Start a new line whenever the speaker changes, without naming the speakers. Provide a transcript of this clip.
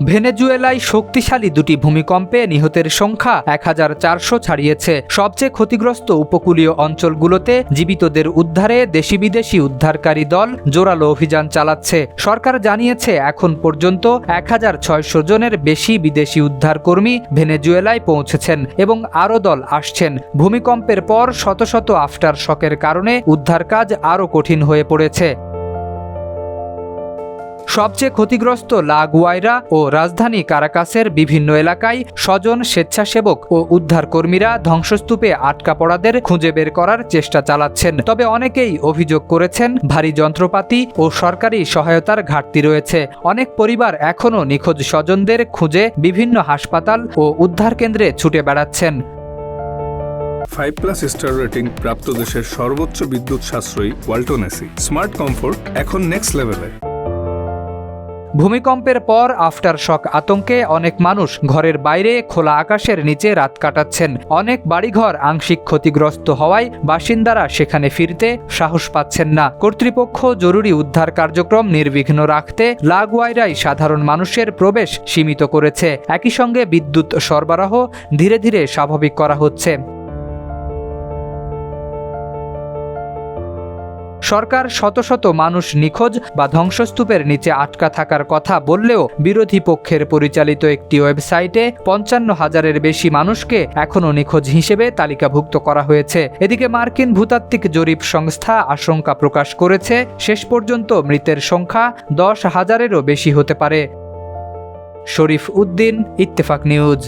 ভেনেজুয়েলায় শক্তিশালী দুটি ভূমিকম্পে নিহতের সংখ্যা ১,৪০০ ছাড়িয়েছে। সবচেয়ে ক্ষতিগ্রস্ত উপকূলীয় অঞ্চলগুলোতে জীবিতদের উদ্ধারে দেশি বিদেশি উদ্ধারকারী দল জোরালো অভিযান চালাচ্ছে। সরকার জানিয়েছে এখন পর্যন্ত ১,৬০০ জনের বেশি বিদেশি উদ্ধারকর্মী ভেনেজুয়েলায় পৌঁছেছেন এবং আরও দল আসছেন। ভূমিকম্পের পর শত শত আফটার শকের কারণে উদ্ধার কাজ আরও কঠিন হয়ে পড়েছে। সবচেয়ে ক্ষতিগ্রস্ত লা গুয়াইরা ও রাজধানী কারাকাসের বিভিন্ন এলাকায় স্বজন, স্বেচ্ছাসেবক ও উদ্ধারকর্মীরা ধ্বংসস্তূপে আটকা পড়াদের খুঁজে বের করার চেষ্টা চালাচ্ছেন। তবে অনেকেই অভিযোগ করেছেন ভারী যন্ত্রপাতি ও সরকারি সহায়তার ঘাটতি রয়েছে। অনেক পরিবার এখনও নিখোঁজ স্বজনদের খুঁজে বিভিন্ন হাসপাতাল ও উদ্ধার কেন্দ্রে ছুটে বেড়াচ্ছেন।
5+ স্টার রেটিং প্রাপ্ত দেশের সর্বোচ্চ বিদ্যুৎ সাশ্রয়ী ওয়ালটন এসি স্মার্ট কমফোর্ট এখন নেক্সট লেভেলে।
ভূমিকম্পের পর আফটার শক আতঙ্কে অনেক মানুষ ঘরের বাইরে খোলা আকাশের নিচে রাত কাটাচ্ছেন। অনেক বাড়িঘর আংশিক ক্ষতিগ্রস্ত হওয়ায় বাসিন্দারা সেখানে ফিরতে সাহস পাচ্ছেন না। কর্তৃপক্ষ জরুরি উদ্ধার কার্যক্রম নির্বিঘ্ন রাখতে লা গুয়াইরায় সাধারণ মানুষের প্রবেশ সীমিত করেছে। একই সঙ্গে বিদ্যুৎ সরবরাহ ধীরে ধীরে স্বাভাবিক করা হচ্ছে। সরকার শত শত মানুষ নিখোঁজ বা ধ্বংসস্তূপের নিচে আটকা থাকার কথা বললেও বিরোধী পক্ষের পরিচালিত একটি ওয়েবসাইটে ৫৫,০০০-এর বেশি মানুষকে এখনও নিখোঁজ হিসেবে তালিকাভুক্ত করা হয়েছে। এদিকে মার্কিন ভূতাত্ত্বিক জরিপ সংস্থা আশঙ্কা প্রকাশ করেছে শেষ পর্যন্ত মৃতের সংখ্যা ১০,০০০-এরও বেশি হতে পারে। শরীফ উদ্দিন, ইত্তেফাক নিউজ।